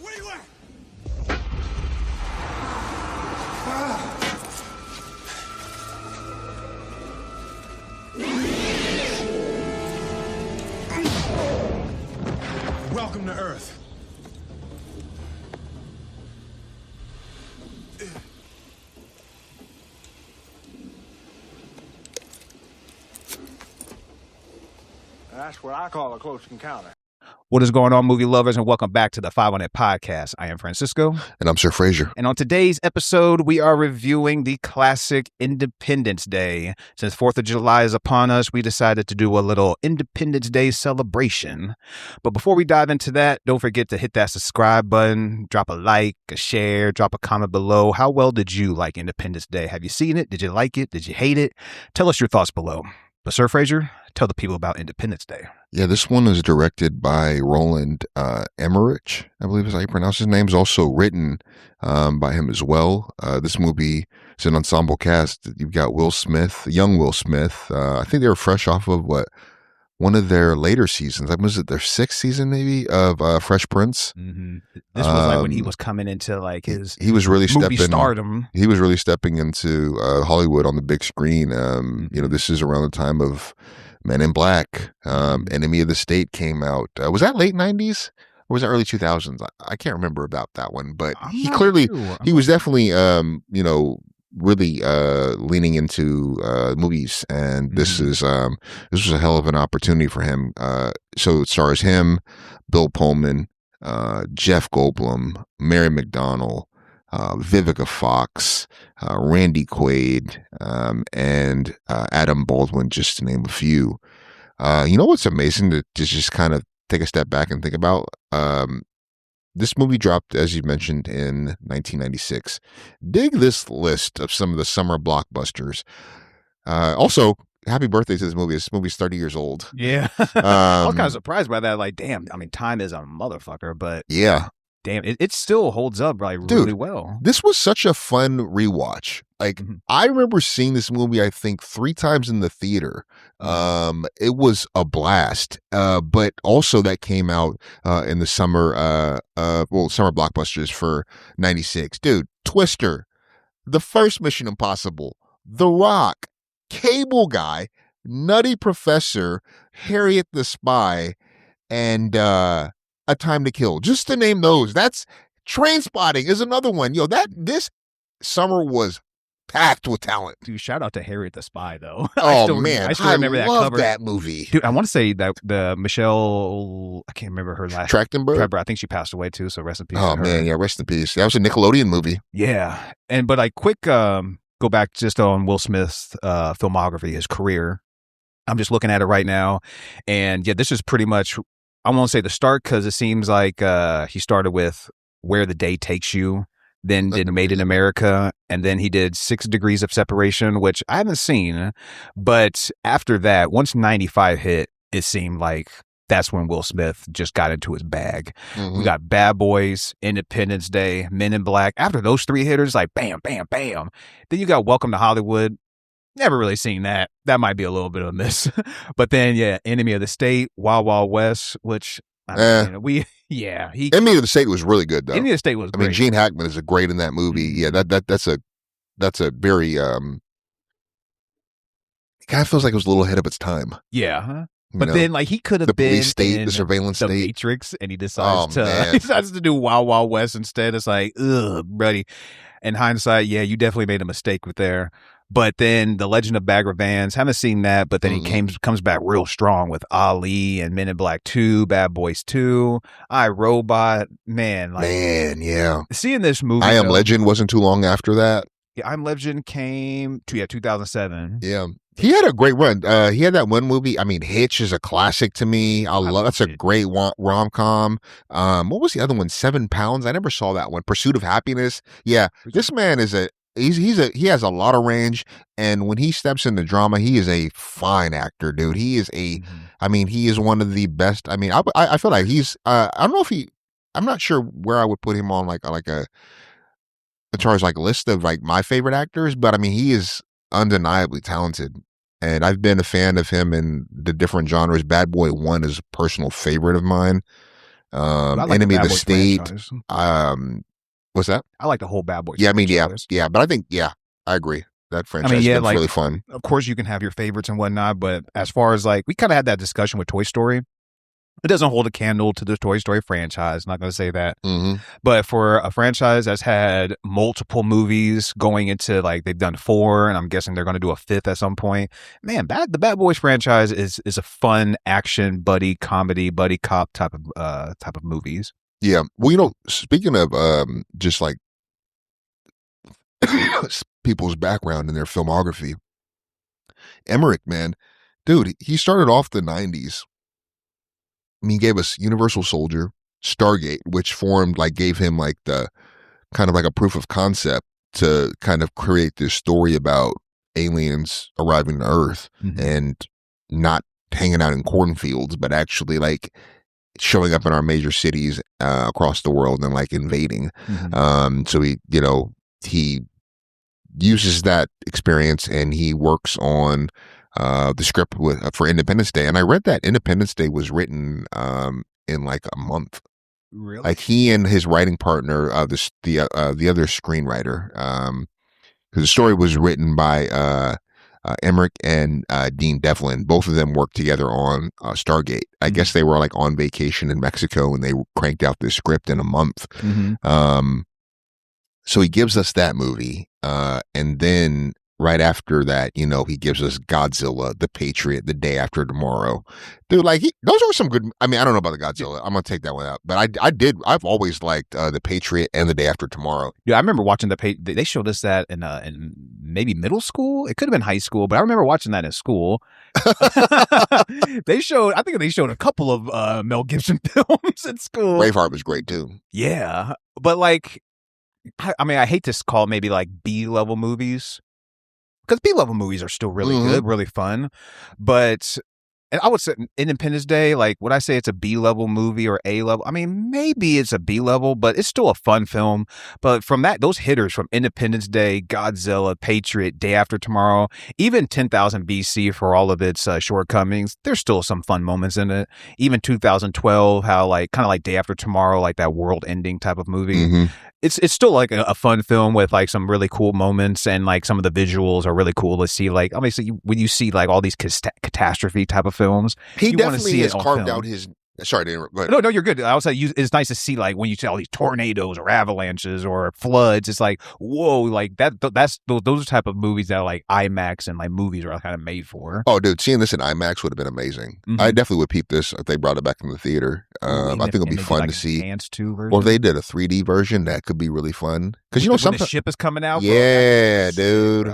where you at? Welcome to Earth. That's what I call a close encounter. What is going on, movie lovers, and welcome back to the 5 on It podcast. I am Francisco. And I'm Sir Fraser. And on today's episode, we are reviewing the classic Independence Day. Since 4th of July is upon us, we decided to do a little Independence Day celebration. But before we dive into that, don't forget to hit that subscribe button, drop a like, a share, drop a comment below. How well did you like Independence Day? Have you seen it? Did you like it? Did you hate it? Tell us your thoughts below. But Sir Fraser, tell the people about Independence Day. Yeah, this one is directed by Roland Emmerich, I believe is how you pronounce his name. Is also written by him as well. This movie is an ensemble cast. You've got Will Smith, young Will Smith. I think they were fresh off of one of their later seasons. Was it their 6th season maybe of Fresh Prince? Mm-hmm. This was like when he was coming into like his he was really movie stardom. He was really stepping into Hollywood on the big screen. You know, this is around the time of Men in Black. Enemy of the State came out. Was that late 90s? Or was that early 2000s? I can't remember about that one, but he was definitely, you know, really leaning into movies, and this was a hell of an opportunity for him. So it stars him, Bill Pullman, Jeff Goldblum, Mary McDonnell, Vivica Fox, Randy Quaid, and Adam Baldwin, just to name a few. You know what's amazing to just kind of take a step back and think about? This movie dropped, as you mentioned, in 1996. Dig this list of some of the summer blockbusters. Also, happy birthday to this movie. This movie's 30 years old. Yeah. I was kind of surprised by that. Like, damn, I mean, time is a motherfucker, but yeah. Damn, it still holds up like really well. This was such a fun rewatch. Like, I remember seeing this movie, I think, 3 times in the theater. It was a blast. But also that came out in the summer, summer blockbusters for 96. Dude, Twister, the first Mission Impossible, The Rock, Cable Guy, Nutty Professor, Harriet the Spy, and A Time to Kill. Just to name those. That's Trainspotting is another one. Yo, this summer was packed with talent. Dude, shout out to Harriet the Spy, though. Oh, I still remember that cover. That movie. Dude, I want to say that the Michelle, I can't remember her last name. Trachtenberg? I think she passed away, too, so rest in peace. Oh, man, yeah, rest in peace. That was a Nickelodeon movie. Yeah. But like, quick, go back just on Will Smith's filmography, his career. I'm just looking at it right now. And yeah, this is pretty much, I won't say the start, because it seems like he started with Where the Day Takes You, then did Made in America, and then he did 6 Degrees of Separation, which I haven't seen. But after that, once 95 hit, it seemed like that's when Will Smith just got into his bag. We got Bad Boys, Independence Day, Men in Black. After those 3 hitters, like bam, bam, bam. Then you got Welcome to Hollywood. Never really seen that. That might be a little bit of a miss. But then, yeah, Enemy of the State, Wild Wild West, which, Enemy of the State was really good, though. Enemy of the State was great. I mean, Gene Hackman is great in that movie. Yeah, that's a very, it kind of feels like it was a little ahead of its time. Yeah, huh? But then, like, he could have been police state, in the surveillance the state, Matrix, and he decides to do Wild Wild West instead. It's like, ugh, buddy. In hindsight, yeah, you definitely made a mistake with there. But then The Legend of Bagger Vance, haven't seen that, but then he comes back real strong with Ali and Men in Black 2, Bad Boys 2, I, Robot. Man, yeah. Seeing this movie, I Am Legend wasn't too long after that. Yeah, I Am Legend came to 2007. Yeah. He had a great run. He had that one movie. I mean, Hitch is a classic to me. That's a great rom-com. What was the other one? 7 Pounds. I never saw that one. Pursuit of Happiness. Yeah, this man is he has a lot of range, and when he steps into drama, he is a fine actor, dude. He is I mean, he is one of the best. I mean, I feel like he's. I don't know if I'm not sure where I would put him on like a as far as like a list of like my favorite actors, but I mean, he is undeniably talented. And I've been a fan of him in the different genres. Bad Boy 1 is a personal favorite of mine. I like Enemy the of the Bad Boys State. franchise. What's that? I like the whole Bad Boys. Yeah, I mean, franchise. yeah, but I think, I agree. That franchise has been like, really fun. of course you can have your favorites and whatnot, but as far as like, we kind of had that discussion with Toy Story. It doesn't hold a candle to the Toy Story franchise. Not going to say that. Mm-hmm. But for a franchise that's had multiple movies going into, like, they've done 4, and I'm guessing they're going to do a 5th at some point. Man, the Bad Boys franchise is a fun action buddy comedy, buddy cop type of movies. Yeah. Well, speaking of just like people's background and their filmography, Emmerich, man, dude, he started off the 90s. I mean, he gave us Universal Soldier, Stargate, which gave him like the kind of like a proof of concept to kind of create this story about aliens arriving to Earth and not hanging out in cornfields, but actually like showing up in our major cities across the world and like invading. So he uses that experience and he works on the script for Independence Day. And I read that Independence Day was written in like a month. Really? Like he and his writing partner, the other screenwriter, because the story was written by Emmerich and Dean Devlin. Both of them worked together on Stargate. I guess they were like on vacation in Mexico and they cranked out this script in a month. So he gives us that movie, and then right after that, he gives us Godzilla, The Patriot, The Day After Tomorrow. Dude, like, those are some good. I mean, I don't know about the Godzilla. I'm gonna take that one out. But I've always liked The Patriot and The Day After Tomorrow. Yeah, I remember watching they showed us that in maybe middle school. It could have been high school, but I remember watching that in school. I think they showed a couple of Mel Gibson films in school. Braveheart was great too. Yeah, but like, I mean, I hate to call maybe like B-level movies, because B-level movies are still really good, really fun. But, and I would say Independence Day, like, would I say it's a B-level movie or A-level? I mean, maybe it's a B-level, but it's still a fun film. But from those hitters from Independence Day, Godzilla, Patriot, Day After Tomorrow, even 10,000 BC for all of its shortcomings, there's still some fun moments in it. Even 2012, how like, kind of like Day After Tomorrow, like that world-ending type of movie. It's still like a fun film with like some really cool moments, and like some of the visuals are really cool to see. Like, obviously, when you see like all these catastrophe type of films, he definitely has carved out his. Sorry to interrupt. Go ahead. No, you're good. I also it's nice to see like when you see all these tornadoes or avalanches or floods. It's like, whoa, like those are type of movies that like IMAX and like movies are kind of made for. Oh, dude, seeing this in IMAX would have been amazing. I definitely would peep this if they brought it back in the theater. I think it'll be fun to see. Or if they did a 3D version, that could be really fun. Because when the ship is coming out. Yeah, dude.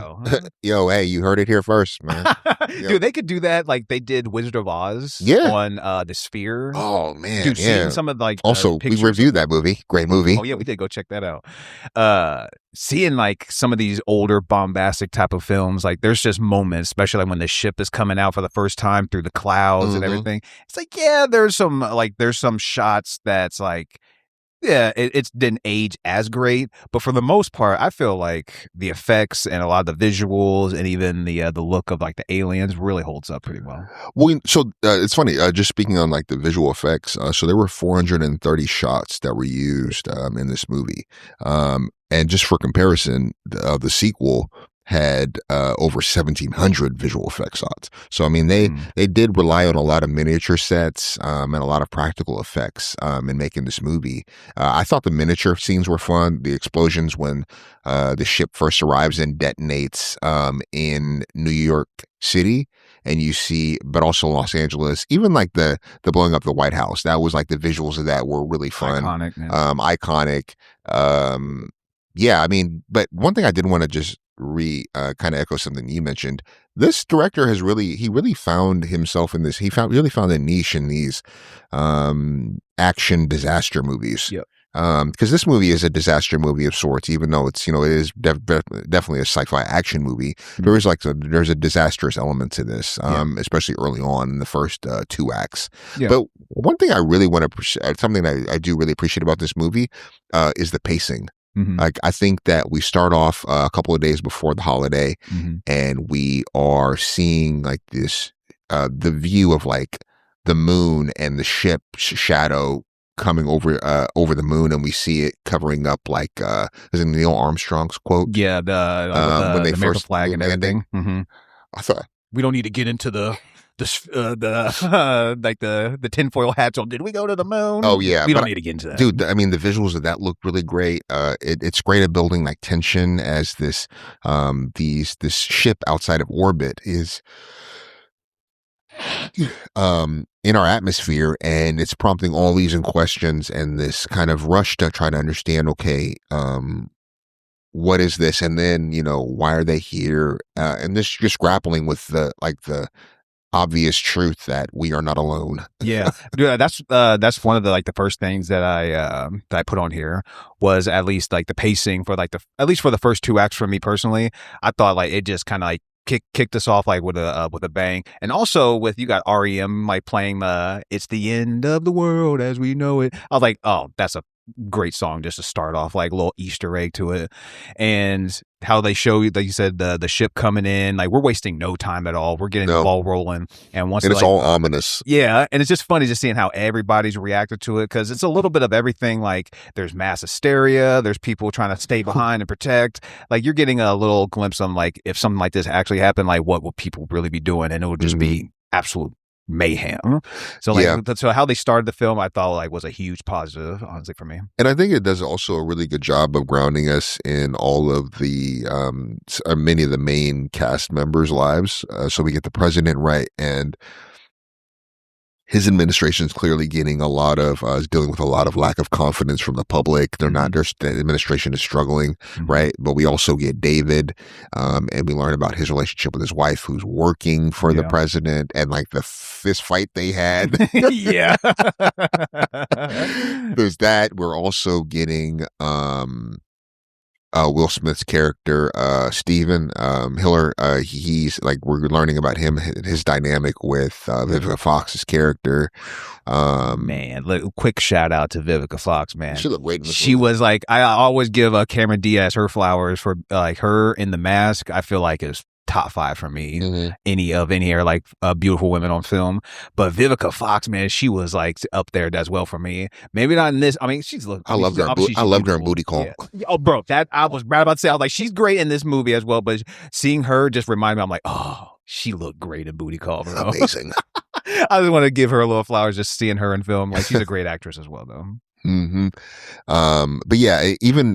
Yo, hey, you heard it here first, man. Dude, they could do that like they did Wizard of Oz on the Sphere. Oh man, dude, seeing some of like also we reviewed that movie. Great movie. Oh yeah, we did. Go check that out. Seeing like some of these older bombastic type of films, like there's just moments, especially like when the ship is coming out for the first time through the clouds and everything. It's like, yeah, there's some shots that's like, yeah, it didn't age as great, but for the most part, I feel like the effects and a lot of the visuals and even the look of like the aliens really holds up pretty well. Well, so it's funny. Just speaking on like the visual effects, so there were 430 shots that were used in this movie, and just for comparison, the sequel had over 1,700 visual effects shots. So I mean, they did rely on a lot of miniature sets and a lot of practical effects in making this movie. I thought the miniature scenes were fun. The explosions when the ship first arrives and detonates in New York City, and you see, but also Los Angeles, even like the blowing up the White House. That was like the visuals of that were really fun, iconic, man. Iconic. Yeah, I mean, but one thing I did want to just kind of echo something you mentioned. This director has really found himself in this. He really found a niche in these action disaster movies. Yep. Because this movie is a disaster movie of sorts, even though it's, it is definitely a sci-fi action movie. There is there's a disastrous element to this, especially early on in the first 2 acts. Yeah. But one thing I really want to, something I do really appreciate about this movie is the pacing. Like, I think that we start off a couple of days before the holiday, and we are seeing like this, the view of like the moon and the ship shadow coming over the moon, and we see it covering up like is it Neil Armstrong's quote? Yeah, when they the American first flag and landing. everything. I thought We don't need to get into the like the tinfoil hats on. Did we go to the moon? Oh yeah, we don't need to get into that, dude. I mean, the visuals of that look really great. It's great at building like tension as this ship outside of orbit is in our atmosphere, and it's prompting all these questions and this kind of rush to try to understand. Okay, what is this? And then why are they here? And this just grappling with the obvious truth that we are not alone. Yeah, that's one of the first things that I put on here was at least like the pacing for at least for the first 2 acts for me personally. I thought it just kind of kicked us off with a bang, and also with you got REM playing the "It's the End of the World as We Know It." I was like, oh, that's a great song just to start off, a little Easter egg to it. And how they show you, like you said, the ship coming in, we're wasting no time at all. We're getting the ball rolling, and once it's all ominous. Yeah, and it's just funny just seeing how everybody's reacted to it, because it's a little bit of everything. There's mass hysteria, there's people trying to stay behind and protect. You're getting a little glimpse on if something like this actually happened, what will people really be doing, and it would just be absolute mayhem. So so how they started the film, I thought was a huge positive, honestly, for me. And I think it does also a really good job of grounding us in all of the many of the main cast members' lives. So we get the president right, and his administration is clearly getting is dealing with a lot of lack of confidence from the public. They're not, the administration is struggling, right? But we also get David, and we learn about his relationship with his wife, who's working for the president, and the fist fight they had. Yeah. There's that. We're also getting, Will Smith's character, Stephen Hiller. He's we're learning about him, his dynamic with Vivica Fox's character. Man, quick shout out to Vivica Fox, man. She looked great in this She movie. was I always give Cameron Diaz her flowers for her in The Mask. I feel is top 5 for me. Any beautiful women on film, but Vivica Fox, man, she was up there as well for me. Maybe not in this. I mean, I loved her. I loved her in Booty Call. Yeah. Oh, bro, that I was right about to say. I was she's great in this movie as well. But seeing her just reminded me, I'm oh, she looked great in Booty Call, bro. Amazing. I just want to give her a little flowers just seeing her in film. She's a great actress as well, though. But yeah, even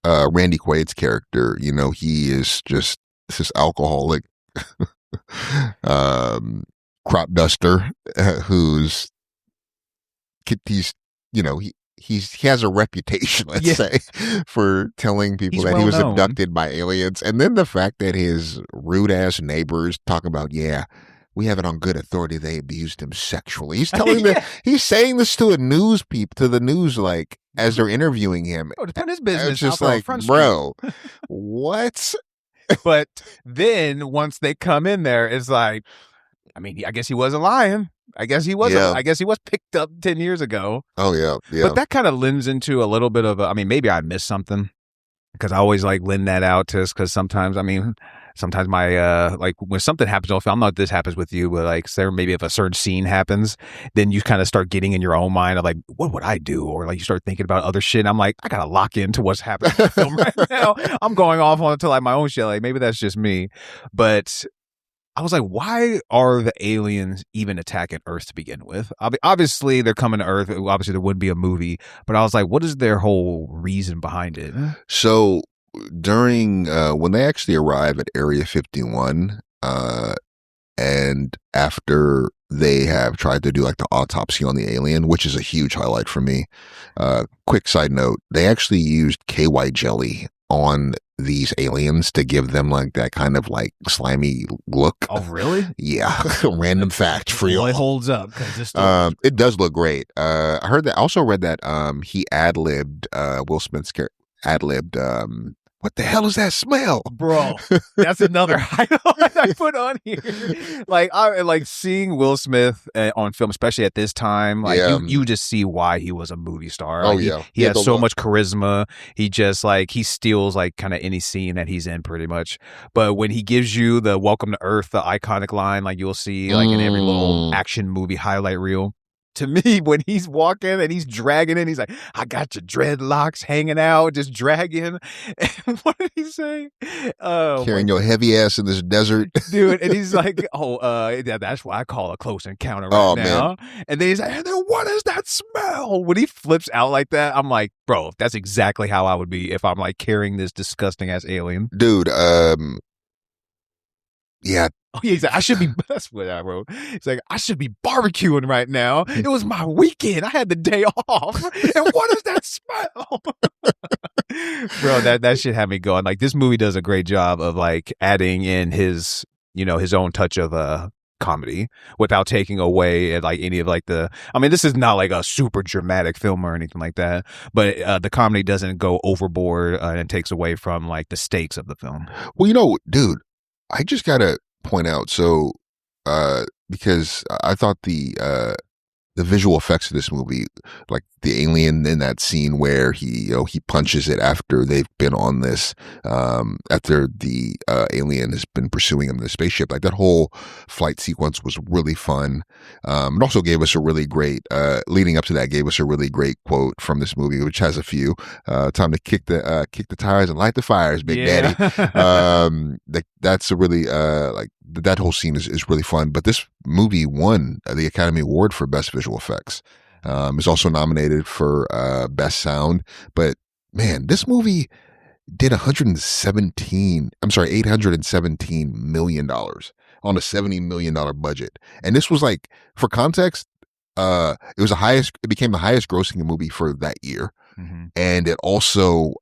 Randy Quaid's character, he is just this alcoholic crop duster who's he has a reputation, let's say, for telling people that he was abducted by aliens. And then the fact that his rude ass neighbors talk about, we have it on good authority they abused him sexually. He's telling he's saying this to the news as they're interviewing him. Oh, to put his business it's just bro, what? But then once they come in there, it's I guess he wasn't lying. I guess he was. I guess he was picked up 10 years ago. Oh yeah. But that kind of lends into a little bit of maybe I missed something, because I always lend that out to us, because sometimes sometimes my when something happens on film, I don't know if this happens with you, but say maybe if a certain scene happens, then you kind of start getting in your own mind of what would I do, or you start thinking about other shit. And I'm I gotta lock into what's happening in the film right now. I'm going off onto my own shit. Maybe that's just me, but I was why are the aliens even attacking Earth to begin with? Obviously, they're coming to Earth. Obviously, there wouldn't be a movie, but I was what is their whole reason behind it? So during when they actually arrive at Area 51, and after they have tried to do the autopsy on the alien, which is a huge highlight for me. Quick side note, they actually used KY jelly on these aliens to give them that kind of slimy look. Oh, really? Yeah. Random fact for you. Well, it holds up. It does look great. I also read that he ad-libbed Will Smith's ad-libbed what the hell is that smell? Bro, that's another highlight I put on here. I seeing Will Smith on film, especially at this time, you just see why he was a movie star. Oh, He has so much charisma. He just he steals kind of any scene that he's in pretty much. But when he gives you the Welcome to Earth, the iconic line, you'll see in every little action movie highlight reel, to me, when he's walking and he's dragging in, he's like, I got your dreadlocks hanging out, just dragging. And what did he say? Carrying your heavy ass in this desert. Dude, and he's like, yeah, that's what I call a close encounter right now. Man. And then he's like, and then what is that smell? When he flips out like that, I'm like, bro, that's exactly how I would be if I'm like carrying this disgusting ass alien. Dude, yeah. Oh, yeah, he's like, I should be, that's what I wrote. He's like, I should be barbecuing right now. It was my weekend. I had the day off. And what is that smell? Bro, that shit had me going. Like, this movie does a great job of like adding in his, his own touch of comedy without taking away like any of like this is not like a super dramatic film or anything like that, but the comedy doesn't go overboard and takes away from like the stakes of the film. Well, dude, I just gotta point out, so because I thought the visual effects of this movie, like the alien in that scene where he punches it after they've been on this, after the alien has been pursuing him in the spaceship, like that whole flight sequence was really fun. It also gave us a really great, leading up to that, gave us a really great quote from this movie, which has a few, time to kick the tires and light the fires, Big Daddy. That's a really, like that whole scene is really fun. But this movie won the Academy Award for Best Visual Effects. Is also nominated for Best Sound. But man, this movie did $817 million on a $70 million budget. And this was like, for context, it became the highest grossing movie for that year. Mm-hmm. And it also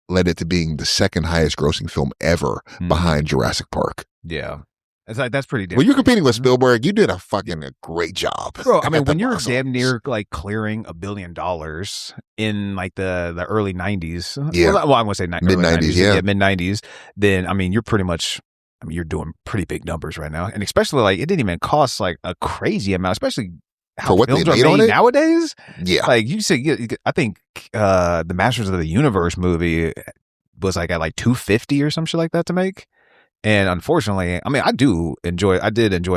led it to being the second highest grossing film ever behind Jurassic Park. Yeah. It's like, that's pretty damn. When you're competing with Spielberg, you did a great job. Bro, I mean, when you're damn near like clearing $1 billion in like the early 90s. Yeah. Well, I'm going to say mid-90s, yeah. Mid-90s. Then, I mean, you're pretty much, you're doing pretty big numbers right now. And especially like, it didn't even cost like a crazy amount, especially how for what films they are made made on it? Nowadays. Yeah. Like you said, I think the Masters of the Universe movie was like at like $250 or some shit like that to make. And unfortunately, I mean, I did enjoy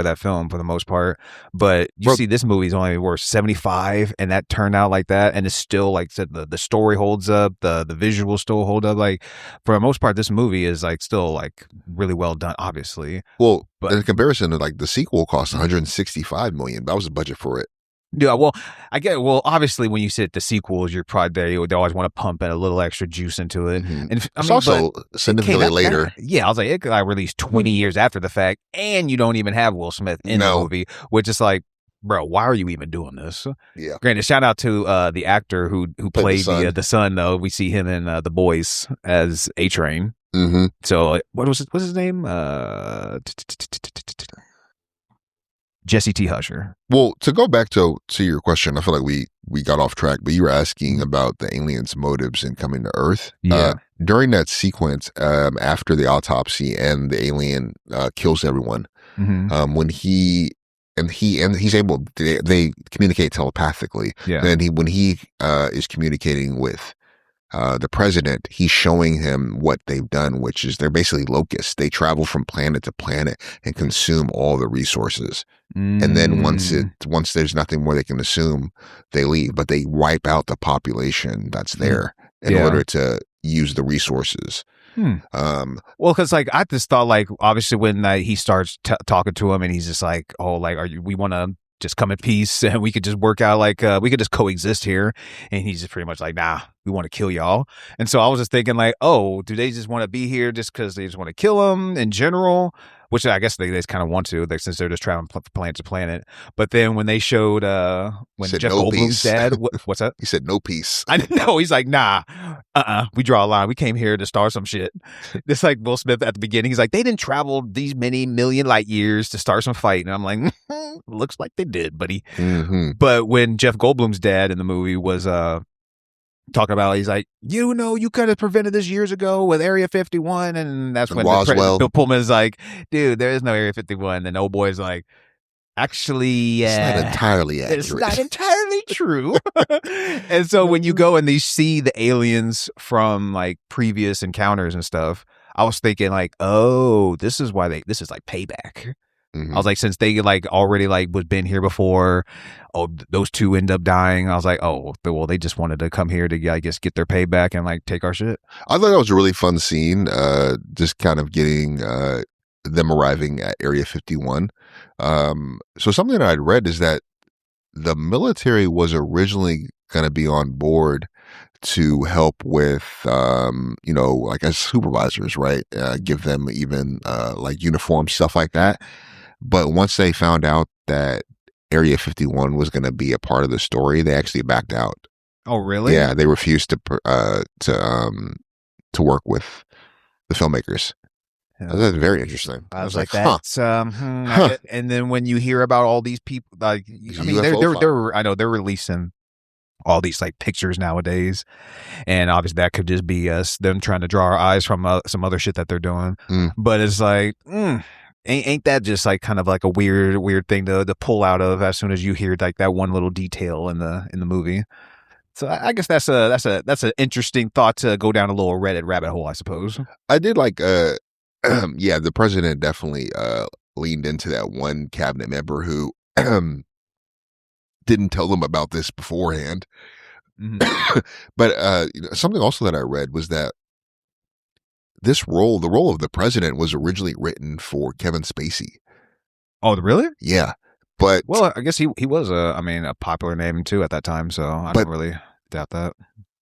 that film for the most part, but see this movie's only worth 75 and that turned out like that. And it's still like said, the story holds up, the visuals still hold up. Like for the most part, this movie is like still like really well done, obviously. Well, but in comparison to like the sequel cost $165 million. That was the budget for it. Yeah, well, I get. Well, obviously, when you sit the sequels, you're probably they always want to pump in a little extra juice into it, and it's also significantly later. Yeah, I was like, it got released 20 years after the fact, and you don't even have Will Smith in the movie, which is like, bro, why are you even doing this? Yeah. Granted, shout out to the actor who played the son. Though we see him in The Boys as A-Train. Mm-hmm. So what's his name? Jesse T. Husher. Well, to go back to your question, I feel like we got off track, but you were asking about the aliens' motives in coming to Earth. Yeah. During that sequence, after the autopsy and the alien kills everyone, when he's able, they communicate telepathically. Yeah. And when he is communicating with the president, he's showing him what they've done, which is they're basically locusts. They travel from planet to planet and consume all the resources. And then once there's nothing more they can consume, they leave. But they wipe out the population that's there in order to use the resources. Well, because like I just thought, like obviously when he starts talking to him, and he's just like, "Oh, like we want to just come in peace, and we could just work out like we could just coexist here," and he's just pretty much like, "Nah, we want to kill y'all." And so I was just thinking like, oh, do they just want to be here just because they just want to kill him in general? Which I guess they just kind of want to, like, since they're just traveling planet to planet. But then when they showed when Jeff Goldblum's dad, what's that? He said no peace. I didn't know. He's like, nah, we draw a line. We came here to start some shit. It's like Will Smith at the beginning. He's like, they didn't travel these many million light years to start some fight. And I'm like, looks like they did, buddy. Mm-hmm. But when Jeff Goldblum's dad in the movie was talking about, he's like, you could have prevented this years ago with Area 51, and that's when Bill Pullman is like, dude, there is no Area 51. And old boy's like, actually, it's not entirely accurate. It's not entirely true. And so when you go and you see the aliens from like previous encounters and stuff, I was thinking like, oh, this is like payback. I was like, since they like already like was been here before, those two end up dying. I was like, well, they just wanted to come here to, I guess, get their payback and like take our shit. I thought that was a really fun scene. Just kind of getting them arriving at Area 51. So something that I'd read is that the military was originally going to be on board to help with, like as supervisors, right? Give them even like uniform stuff like that. But once they found out that Area 51 was going to be a part of the story, they actually backed out. Oh, really? Yeah, they refused to work with the filmmakers. Yeah. That's very interesting. I was like, that's and then when you hear about all these people, like, I mean, they're releasing all these like pictures nowadays, and obviously that could just be them trying to draw our eyes from some other shit that they're doing. But it's like, ain't that just like kind of like a weird thing to pull out of as soon as you hear like that one little detail in the movie? So I guess that's an interesting thought to go down a little Reddit rabbit hole, I suppose. I did like yeah, the president definitely leaned into that one cabinet member who didn't tell them about this beforehand. But something also that I read was that the role of the president, was originally written for Kevin Spacey. Oh, really? Yeah. But well, I guess he was a popular name too at that time, so I don't really doubt that.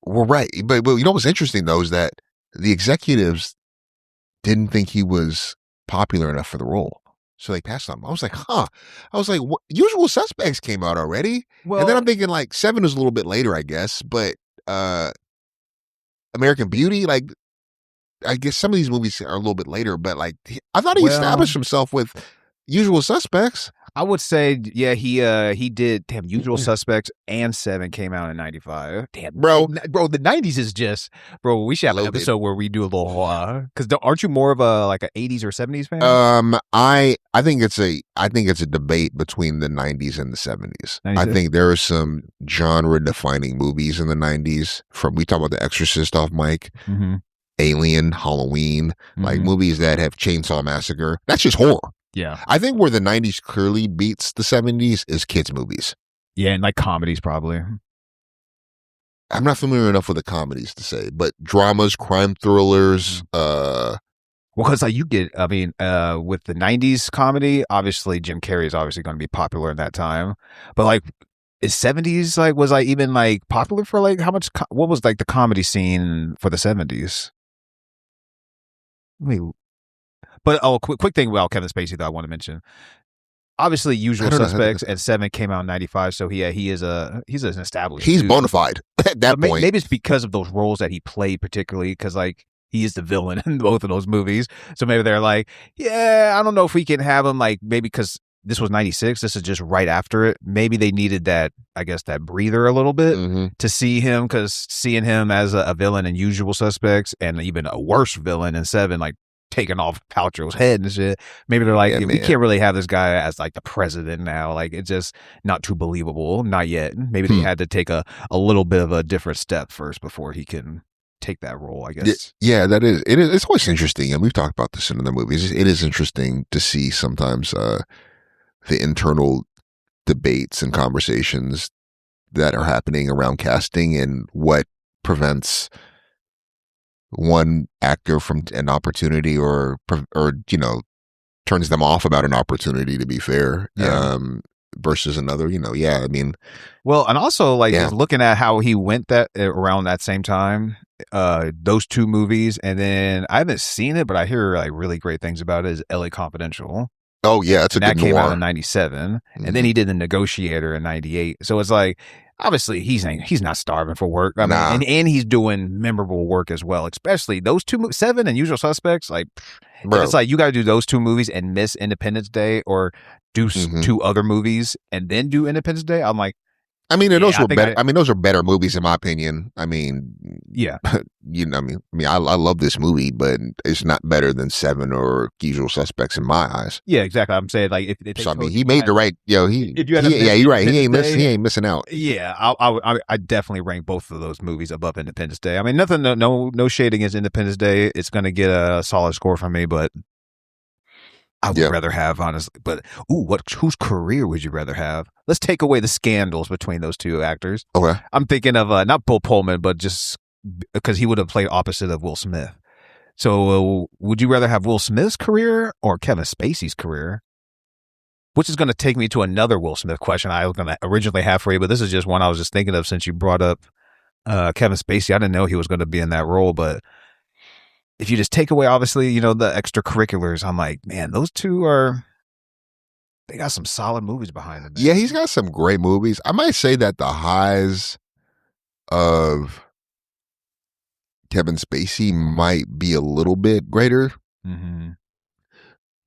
Well, right. But you know what's interesting though is that the executives didn't think he was popular enough for the role. So they passed on him. I was like, what? Usual Suspects came out already. Well, and then I'm thinking like 7 is a little bit later, I guess. But American Beauty, like, I guess some of these movies are a little bit later. But like, I thought he established himself with Usual Suspects. I would say, yeah, he did. Damn, Usual Suspects and 7 came out in 95. Damn, bro, the 90s is just, bro. We should have an episode where we do a little, because aren't you more of a like an 80s or 70s fan? I think it's a debate between the 90s and the 70s. 96? I think there are some genre defining movies in the 90s. We talk about The Exorcist off mic, Alien, Halloween, like movies that have Chainsaw Massacre. That's just horror. Yeah. I think where the 90s clearly beats the 70s is kids' movies. Yeah, and like comedies probably. I'm not familiar enough with the comedies to say, but dramas, crime thrillers, well, because like you get, I mean, with the 90s comedy, obviously Jim Carrey is obviously going to be popular in that time. But like, is 70s like, was like even like popular for like how much, what was like the comedy scene for the 70s? But quick thing about Kevin Spacey that I want to mention. Obviously, Usual Suspects and 7 came out in 95, so he's an established. He's bona fide at that point. Maybe it's because of those roles that he played, particularly because like he is the villain in both of those movies. So maybe they're like, yeah, I don't know if we can have him like maybe because this was 96. This is just right after it. Maybe they needed that, I guess, that breather a little bit to see him, because seeing him as a villain in Usual Suspects and even a worse villain in 7, like taking off Paltrow's head and shit. Maybe they're like, we can't really have this guy as like the president now. Like, it's just not too believable. Not yet. Maybe they had to take a little bit of a different step first before he can take that role, I guess. Yeah, that is. It is. It's always interesting, and we've talked about this in other movies. It is interesting to see sometimes the internal debates and conversations that are happening around casting and what prevents one actor from an opportunity or turns them off about an opportunity, to be fair, versus another, I mean, well, and also like just looking at how he went that around that same time, those two movies, and then I haven't seen it, but I hear like really great things about it, is LA Confidential. Oh yeah, it's a good that came out in 97, and then he did The Negotiator in 98. So it's like, obviously he's not starving for work. I mean, and he's doing memorable work as well, especially those two 7 and Usual Suspects. Like, it's like you got to do those two movies and miss Independence Day, or do 2 other movies and then do Independence Day. I'm like, I mean, those were better. I mean, those are better movies in my opinion. I mean, yeah, I love this movie, but it's not better than 7 or Usual Suspects in my eyes. Yeah, exactly. I'm saying like, so I mean, he made the right. You're right. He ain't missing out. Yeah, I definitely rank both of those movies above Independence Day. I mean, no shade against Independence Day. It's going to get a solid score from me, but I would rather have, honestly. But whose career would you rather have? Let's take away the scandals between those two actors. Okay. I'm thinking of not Pullman, but just because he would have played opposite of Will Smith. So would you rather have Will Smith's career or Kevin Spacey's career? Which is going to take me to another Will Smith question I was going to originally have for you, but this is just one I was just thinking of since you brought up Kevin Spacey. I didn't know he was going to be in that role, but if you just take away, obviously, the extracurriculars, I'm like, man, those two they got some solid movies behind them. Yeah, he's got some great movies. I might say that the highs of Kevin Spacey might be a little bit greater. Mm-hmm.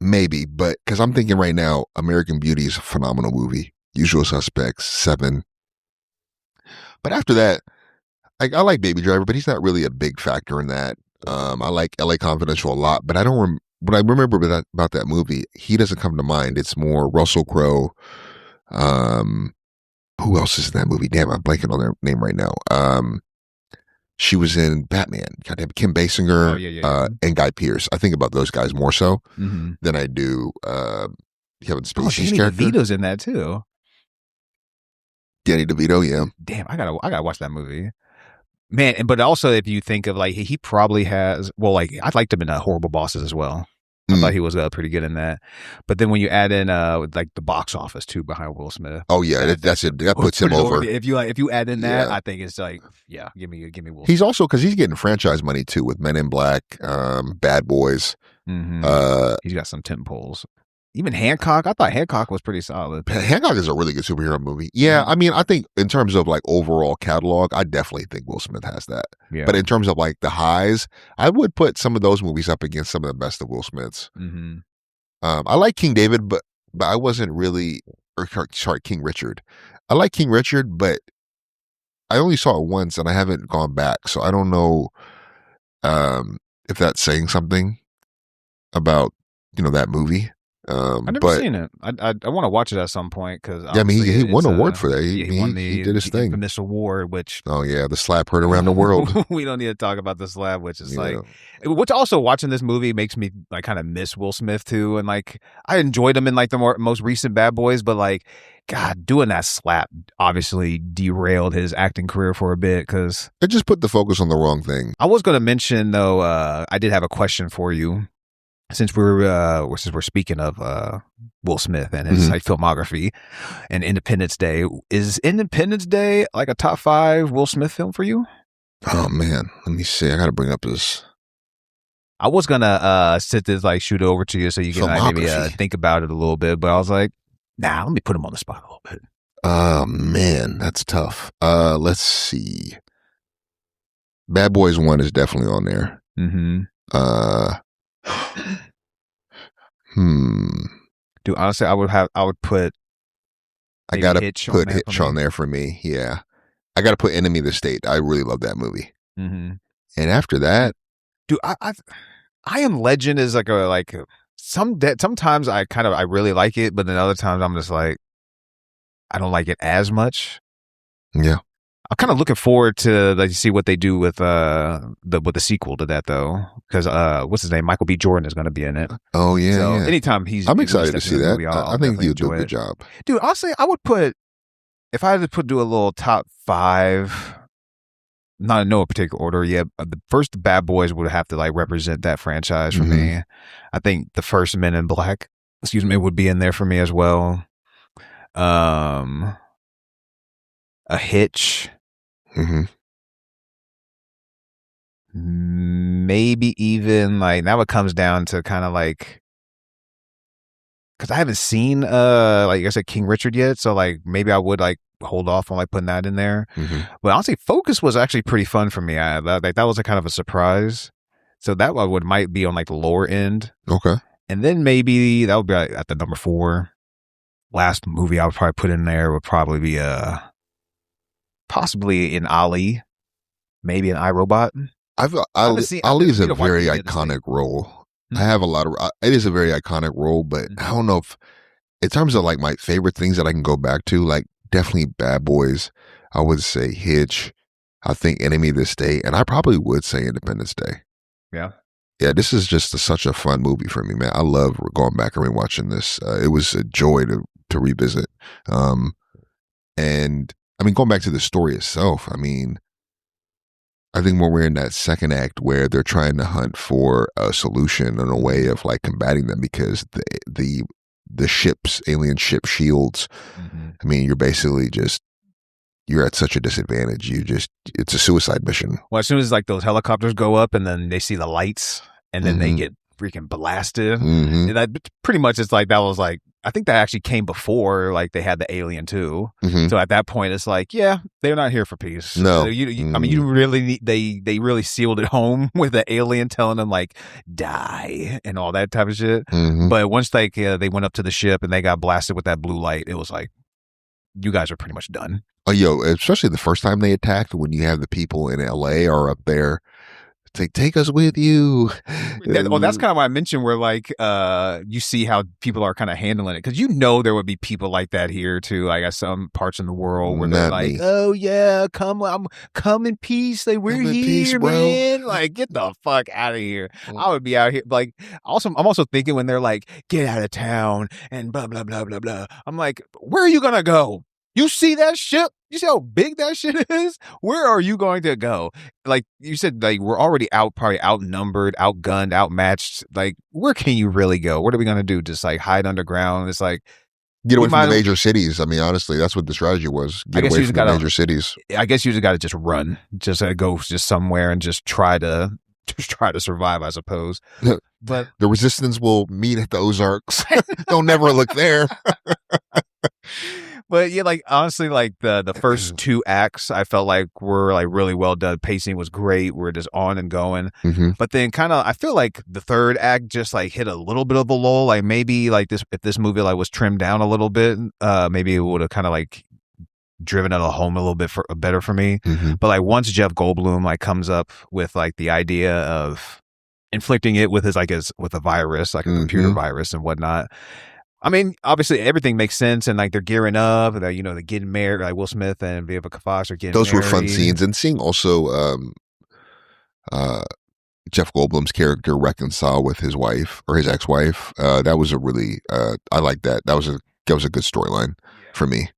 Maybe, but because I'm thinking right now, American Beauty is a phenomenal movie. Usual Suspects, 7. But after that, I like Baby Driver, but he's not really a big factor in that. I like LA Confidential a lot, but I don't. What I remember about that movie, he doesn't come to mind. It's more Russell Crowe. Who else is in that movie? Damn, I'm blanking on their name right now. She was in Batman. Goddamn, Kim Basinger, and Guy Pearce. I think about those guys more so than I do Kevin Spacey's character. Danny DeVito's in that too. Danny DeVito, yeah. Damn, I gotta watch that movie, man. But also, if you think of he probably has. Well, I liked him in Horrible Bosses as well. I thought he was pretty good in that. But then when you add in the box office too behind Will Smith. Oh yeah, that's it. That puts him over. If you add in that, I think it's give me Will Smith. He's also because he's getting franchise money too with Men in Black, Bad Boys. Mm-hmm. He's got some tent poles. Even Hancock, I thought Hancock was pretty solid. Hancock is a really good superhero movie. Yeah, I mean, I think in terms of overall catalog, I definitely think Will Smith has that. Yeah. But in terms of the highs, I would put some of those movies up against some of the best of Will Smith's. Mm-hmm. I like King David, but I wasn't really, King Richard. I like King Richard, but I only saw it once and I haven't gone back, so I don't know if that's saying something about that movie. I've never seen it. I want to watch it at some point because he won an award for that. He did his thing. Infamous award, which the slap heard around the world. We don't need to talk about the slap, which is which also watching this movie makes me kind of miss Will Smith too, and I enjoyed him in the most recent Bad Boys, but God, doing that slap obviously derailed his acting career for a bit because it just put the focus on the wrong thing. I was going to mention though, I did have a question for you. Since we're speaking of Will Smith and his filmography and Independence Day, is Independence Day a top 5 Will Smith film for you? Oh man, let me see. I got to bring up this. I was gonna sit this shoot it over to you so you can maybe think about it a little bit, but I was like, nah, let me put him on the spot a little bit. Oh man, that's tough. Let's see. Bad Boys 1 is definitely on there. Mm-hmm. Dude, honestly, I would put. I gotta put Hitch on there for me. Yeah, I gotta put Enemy of the State. I really love that movie. Mm-hmm. And after that, dude, I Am Legend is sometimes I really like it, but then other times I'm just I don't like it as much. Yeah. I'm kind of looking forward to see what they do with the sequel to that though, because what's his name, Michael B. Jordan is going to be in it. Oh yeah, so yeah. Anytime I'm excited to see that. Movie, I think he'll do a good job, dude. Honestly, I would put if I had to do a little top 5, not in no particular order. Yeah, the first Bad Boys would have to represent that franchise for me. I think the first Men in Black, would be in there for me as well. A Hitch. Mm-hmm. Maybe even now it comes down to kind of because I haven't seen like I said King Richard yet, so maybe I would hold off on putting that in there. But honestly, Focus was actually pretty fun for me. That was a kind of a surprise, so that one might be on the lower end. Okay, and then maybe that would be at the number 4. Last movie I would probably put in there would probably be possibly in Ali, maybe an iRobot. Ali is a very iconic role. I have a lot of. It is a very iconic role, but I don't know if, in terms of my favorite things that I can go back to, definitely Bad Boys. I would say Hitch. I think Enemy of the State, and I probably would say Independence Day. Yeah. Yeah, this is just such a fun movie for me, man. I love going back and rewatching this. It was a joy to revisit. And I mean, going back to the story itself, I mean, I think when we're in that second act where they're trying to hunt for a solution and a way of like combating them, because the ships, alien ship shields, I mean, you're basically just, you're at such a disadvantage. It's a suicide mission. Well, as soon as like those helicopters go up and then they see the lights and then they get freaking blasted. And that pretty much, it's like, that was like, I think that actually came before like they had the Alien too. So at that point, it's like, yeah, they're not here for peace. No, so I mean, you really need, they really sealed it home with the Alien telling them like die and all that type of shit. But once they went up to the ship and they got blasted with that blue light, it was like, you guys are pretty much done. Oh, yo, especially the first time they attacked, when you have the people in LA are up there. Take us with you. That's kind of why I mentioned where like you see how people are kind of handling it, because there would be people like that here too. I guess some parts in the world where they're like, oh yeah, come in peace. Like we're here, man. Like get the fuck out of here. I would be out here. Like I'm also thinking when they're like, get out of town and blah blah blah blah blah. I'm like, where are you gonna go? You see that ship? You see how big that shit is? Where are you going to go? Like you said, like we're already probably outnumbered, outgunned, outmatched. Like where can you really go? What are we going to do? Just like hide underground? It's like get away from the major cities. I mean, honestly, that's what the strategy was. Get away from the major cities. I guess you just got to just run, just go just somewhere and just try to survive, I suppose. But the resistance will meet at the Ozarks. They'll never look there. But yeah, like honestly, like the first two acts, I felt like were like really well done. Pacing was great. We're just on and going. But then kind of, I feel like the third act just like hit a little bit of a lull. Like maybe like if this movie like was trimmed down a little bit, maybe it would have kind of like driven it home a little bit better for me. But like once Jeff Goldblum like comes up with like the idea of inflicting it with with a virus, like a computer virus and whatnot. I mean, obviously everything makes sense, and like they're gearing up, they're getting married, like Will Smith and Vivica Fox are getting Those married. were fun scenes, and seeing also Jeff Goldblum's character reconcile with his wife or his ex-wife. That was a really I like that. That was a good storyline for me.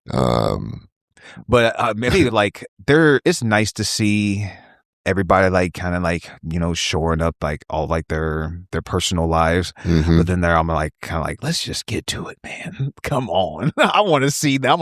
But maybe like it's nice to see everybody like kind of like shoring up like all like their personal lives, but then I'm like kind of like, let's just get to it, man. Come on. I want to see some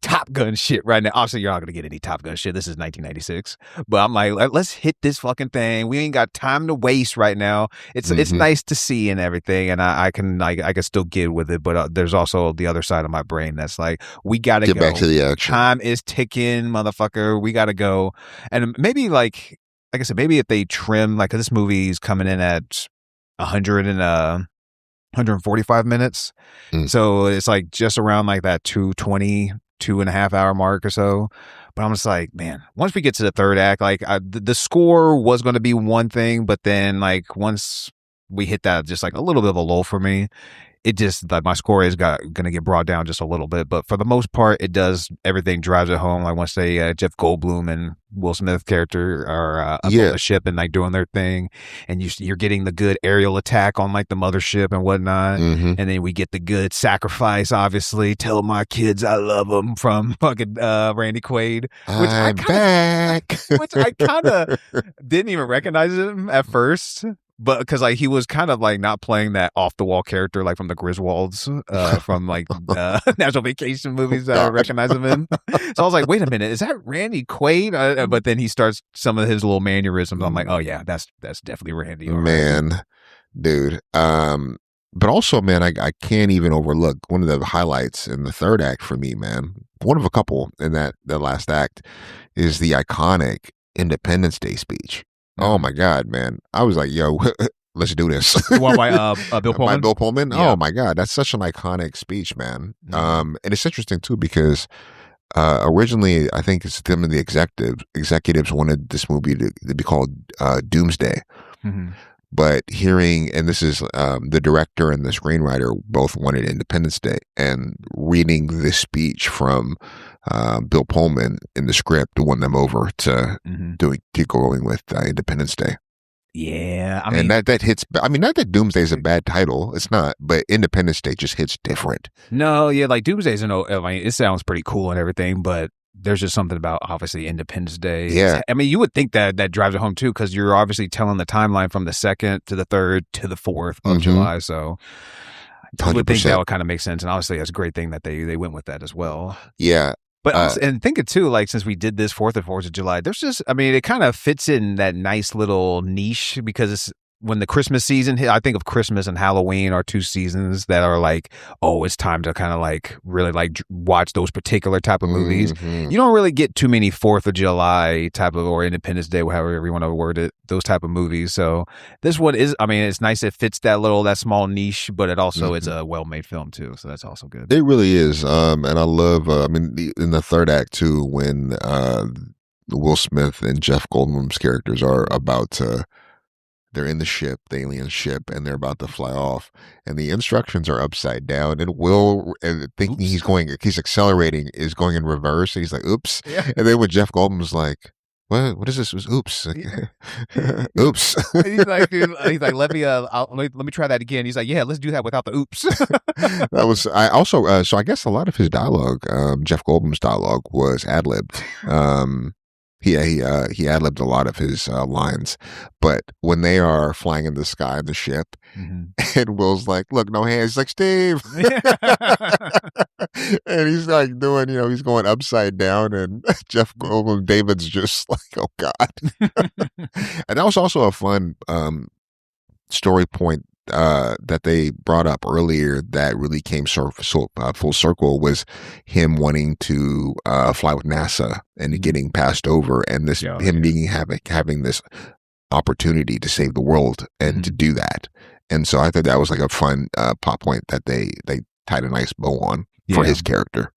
Top Gun shit right now. Obviously you're not gonna get any Top Gun shit, this is 1996, but I'm like, let's hit this fucking thing. We ain't got time to waste right now. It's nice to see and everything, and I can still get with it, but there's also the other side of my brain that's like, we gotta get back to the action. Time is ticking, motherfucker. We gotta go. And maybe like I said, maybe if they trim, like, 'cause this movie is coming in at 145 minutes. So it's like just around like that 2:20, 2.5 hour mark or so. But I'm just like, man, once we get to the third act, like the score was going to be one thing, but then like once we hit that, just like a little bit of a lull for me, it just like my score is going to get brought down just a little bit. But for the most part, everything drives it home. Like once they Jeff Goldblum and Will Smith character are up on the ship and like doing their thing, and you're getting the good aerial attack on like the mothership and whatnot, and then we get the good sacrifice, obviously, tell my kids I love them from fucking Randy Quaid, which I'm back. Which I kind of didn't even recognize him at first. But because like he was kind of like not playing that off the wall character like from the Griswolds from like National Vacation movies that I recognize him in. So I was like, wait a minute, is that Randy Quaid? But then he starts some of his little mannerisms. I'm like, oh yeah, that's definitely Randy. Man, dude. But also, man, I can't even overlook one of the highlights in the third act for me, man. One of a couple in that last act is the iconic Independence Day speech. Oh my God, man. I was like, yo, let's do this. One by Bill Pullman? By Bill Pullman? Yeah. Oh my God. That's such an iconic speech, man. And it's interesting too, because originally I think it's them and the executives wanted this movie to be called Doomsday. But hearing, and this is the director and the screenwriter both wanted Independence Day, and reading this speech from Bill Pullman in the script won them over to going with Independence Day. Yeah, I And mean, that hits. I mean, not that Doomsday is a bad title. It's not, but Independence Day just hits different. no, yeah, like Doomsday's I mean, it sounds pretty cool and everything, but there's just something about obviously Independence Day. Yeah. I mean, you would think that drives it home too, because you're obviously telling the timeline from the 2nd to the 3rd to the 4th of July. So I would think that would kind of make sense. And obviously, that's a great thing that they went with that as well. Yeah. But and thinking too, like since we did this 4th of July, there's just, I mean, it kind of fits in that nice little niche because it's when the Christmas season hit. I think of Christmas and Halloween are 2 seasons that are like, oh, it's time to kind of like really like watch those particular type of movies. You don't really get too many 4th of July type of or Independence Day, however you want to word it, those type of movies. So this one is, I mean, it's nice. It fits that small niche, but it also is a well-made film too. So that's also good. It really is. And I love, I mean, in the 3rd act too, when Will Smith and Jeff Goldblum's characters are about to, they're in the ship, the alien ship, and they're about to fly off. And the instructions are upside down. And Will, thinking he's accelerating, is going in reverse. And he's like, oops. Yeah. And then when Jeff Goldblum's like, what is this? It was oops. Oops. He's like, dude, let me try that again. He's like, yeah, let's do that without the oops. That was, I also, so I guess a lot of his dialogue, Jeff Goldblum's dialogue was ad-libbed. He ad-libbed a lot of his lines, but when they are flying in the sky in the ship, and Will's like, "Look, no hands." He's like, "Steve," and he's like doing, he's going upside down, and Jeff Goldblum, David's just like, "Oh God." And that was also a fun story point that they brought up earlier that really came full circle was him wanting to fly with NASA and getting passed over, and having this opportunity to save the world and to do that. And so I thought that was like a fun plot point that they tied a nice bow on for his character.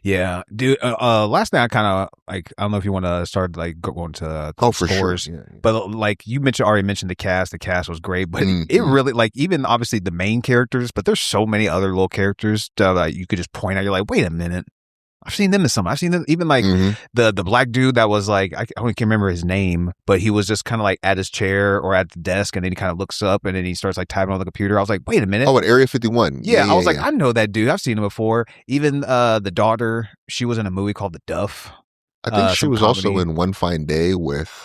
Yeah, dude. Last night I kind of like, I don't know if you want to start like going to for scores, sure. Yeah. But like you already mentioned the cast. The cast was great, but it really, like, even obviously the main characters, but there's so many other little characters that you could just point out. You're like, wait a minute, I've seen them in some. I've seen them even like the black dude that was like, I can't remember his name, but he was just kind of like at his chair or at the desk, and then he kind of looks up and then he starts like typing on the computer. I was like, wait a minute. Oh, at Area 51. Yeah, I was like, I know that dude. I've seen him before. Even the daughter, she was in a movie called The Duff. I think she was also in One Fine Day with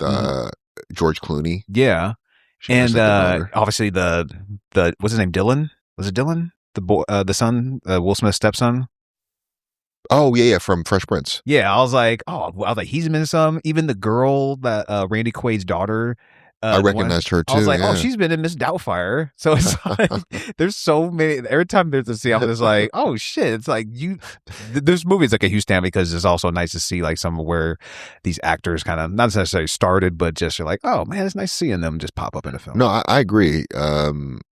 George Clooney. Yeah, and obviously the what's his name? Dylan? Was it Dylan? The boy, the son, Will Smith's stepson. Oh yeah, from Fresh Prince. Yeah, I was like, he's been in some. Even the girl that Randy Quaid's daughter. I recognized her too. I was like, oh, she's been in Miss Doubtfire. So it's like, there's so many. Every time there's a scene, I'm just like, oh shit! It's like there's movies like a huge stand because it's also nice to see like some where these actors kind of not necessarily started, but just you're like, oh man, it's nice seeing them just pop up in a film. No, I agree.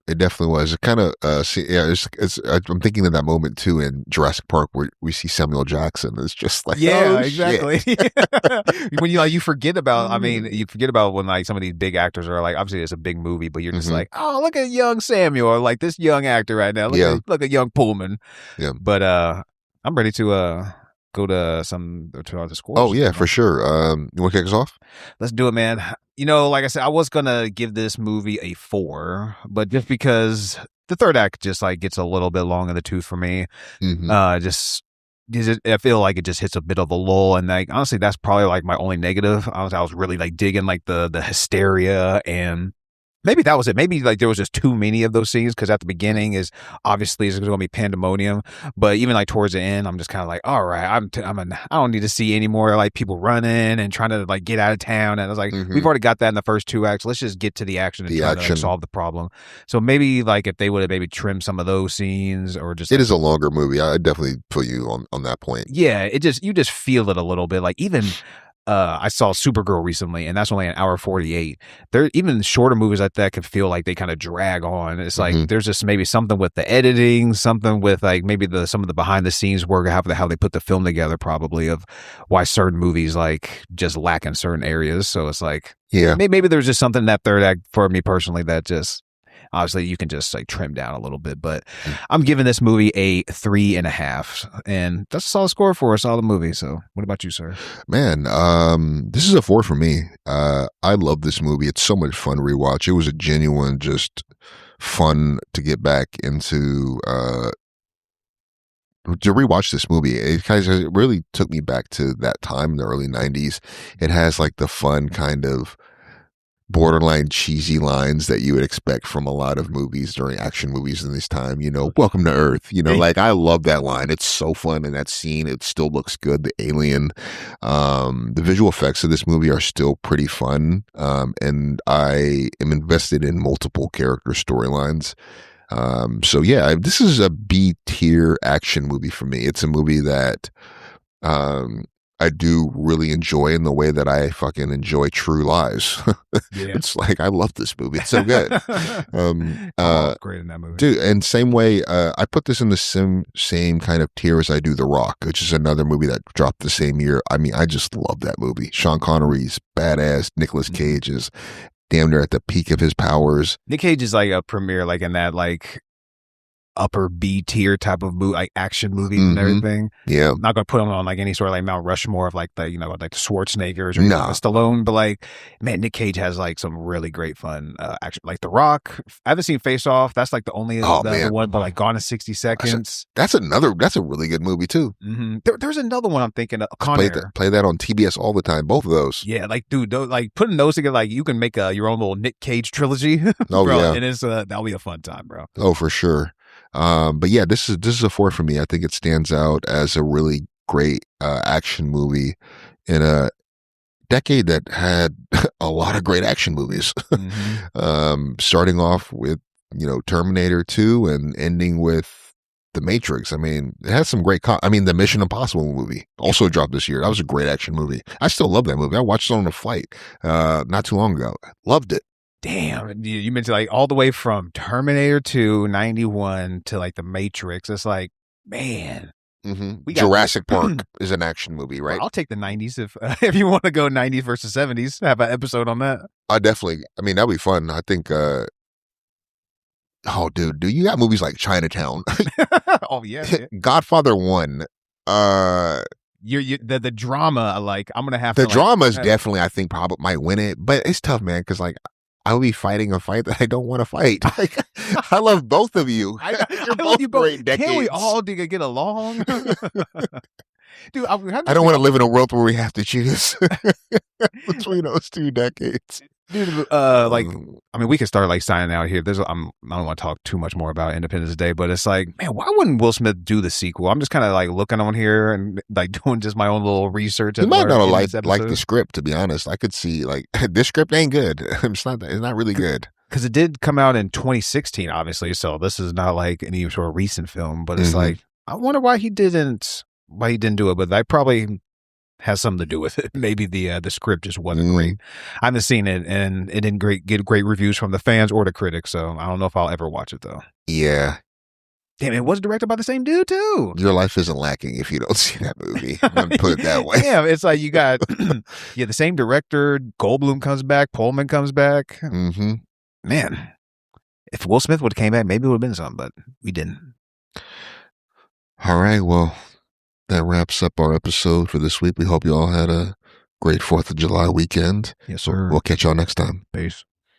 It definitely was. It kind of, I'm thinking of that moment too in Jurassic Park where we see Samuel Jackson. It's just like, yeah, exactly. When you forget about, I mean, you forget about when like some of these big actors are like, obviously it's a big movie, but you're just like, oh, look at young Samuel, or like this young actor right now. Look at young Pullman. Yeah. But I'm ready to go to the scores. Oh yeah, for sure. You want to kick us off? Let's do it, man. Like I said, I was gonna give this movie a 4, but just because the 3rd act just like gets a little bit long in the tooth for me, I feel like it just hits a bit of a lull, and like honestly, that's probably like my only negative. I was really like digging like the hysteria, and maybe that was it. Maybe like there was just too many of those scenes because at the beginning is obviously it's going to be pandemonium, but even like towards the end, I'm just kind of like, all right, I don't need to see any more like people running and trying to like get out of town. And I was like, we've already got that in the first 2 acts. Let's just get to the action and try to like, solve the problem. So maybe like if they would have maybe trimmed some of those scenes or just it is a longer movie. I definitely put you on that point. Yeah, you just feel it a little bit. Like even. I saw Supergirl recently, and that's only an hour 48. There, even shorter movies like that could feel like they kind of drag on. It's like there's just maybe something with the editing, something with like maybe some of the behind the scenes work, how they put the film together, probably of why certain movies like just lack in certain areas. So it's like, maybe there's just something in that 3rd act for me personally that just Obviously, you can just like trim down a little bit, but I'm giving this movie a 3.5, and that's a solid score for a solid movie. So, what about you, sir? Man, this is a 4 for me. I love this movie. It's so much fun to rewatch. It was a genuine, just fun to get back into. To rewatch this movie, it really took me back to that time in the early 90s. It has like the fun kind of borderline cheesy lines that you would expect from a lot of movies during action movies in this time, welcome to Earth, like I love that line. It's so fun in that scene. It still looks good. The alien, the visual effects of this movie are still pretty fun. And I am invested in multiple character storylines. So yeah, this is a B tier action movie for me. It's a movie that, I do really enjoy in the way that I fucking enjoy True Lies. It's like, I love this movie. It's so good. Great in that movie. Dude, and same way, I put this in the same kind of tier as I do The Rock, which is another movie that dropped the same year. I mean, I just love that movie. Sean Connery's badass. Nicolas Cage is damn near at the peak of his powers. Nick Cage is like a premiere, like in that like upper B tier type of movie, like action movies and everything. Yeah, I'm not gonna put him on like any sort of like Mount Rushmore of like the like the Schwarzeneggers or the Stallone, but like, man, Nick Cage has like some really great fun action. Like The Rock, I haven't seen Face Off. That's like the only the one, but like Gone in 60 Seconds. That's a really good movie too. There's another one I'm thinking of. Play that on TBS all the time. Both of those. Yeah, like dude, like putting those together, like you can make your own little Nick Cage trilogy. Oh bro, yeah, and it's that'll be a fun time, bro. Oh, for sure. But yeah, this is a 4 for me. I think it stands out as a really great action movie in a decade that had a lot of great action movies. Starting off with Terminator 2 and ending with The Matrix. I mean, it has some great the Mission Impossible movie also dropped this year. That was a great action movie. I still love that movie. I watched it on a flight not too long ago. Loved it. Damn, you mentioned like all the way from Terminator 2, 91 to like The Matrix. It's like, man. Jurassic Park is an action movie, right? Well, I'll take the 90s if you want to go 90s versus 70s. Have an episode on that. I definitely. I mean, that'd be fun. I think. Oh, dude, you got movies like Chinatown. Oh yeah. Godfather 1. The drama, like I'm gonna have the to. Drama is definitely, I think, probably might win it, but it's tough, man, because like I will be fighting a fight that I don't want to fight. Like, I love both of you. You're both great decades. Can't we all get along? Dude, I don't want to live in a world where we have to choose between those 2 decades. Dude, like, I mean, we can start like signing out here. I don't want to talk too much more about Independence Day, but it's like, man, why wouldn't Will Smith do the sequel? I'm just kind of like looking on here and like doing just my own little research. You might not like the script, to be honest. I could see like this script ain't good. It's not really good. Because it did come out in 2016, obviously. So this is not like any sort of recent film, but it's like, I wonder why he didn't do it, but that probably has something to do with it. Maybe the script just wasn't great. I haven't seen it, and it didn't get great reviews from the fans or the critics, so I don't know if I'll ever watch it though. Yeah. Damn, it was directed by the same dude too. Your life isn't lacking if you don't see that movie. I'm gonna put it that way. Yeah, it's like you got the same director. Goldblum comes back. Pullman comes back. Man, if Will Smith would have came back, maybe it would have been something, but we didn't. All right, well, that wraps up our episode for this week. We hope you all had a great 4th of July weekend. Yes, sir. We'll catch y'all next time. Peace.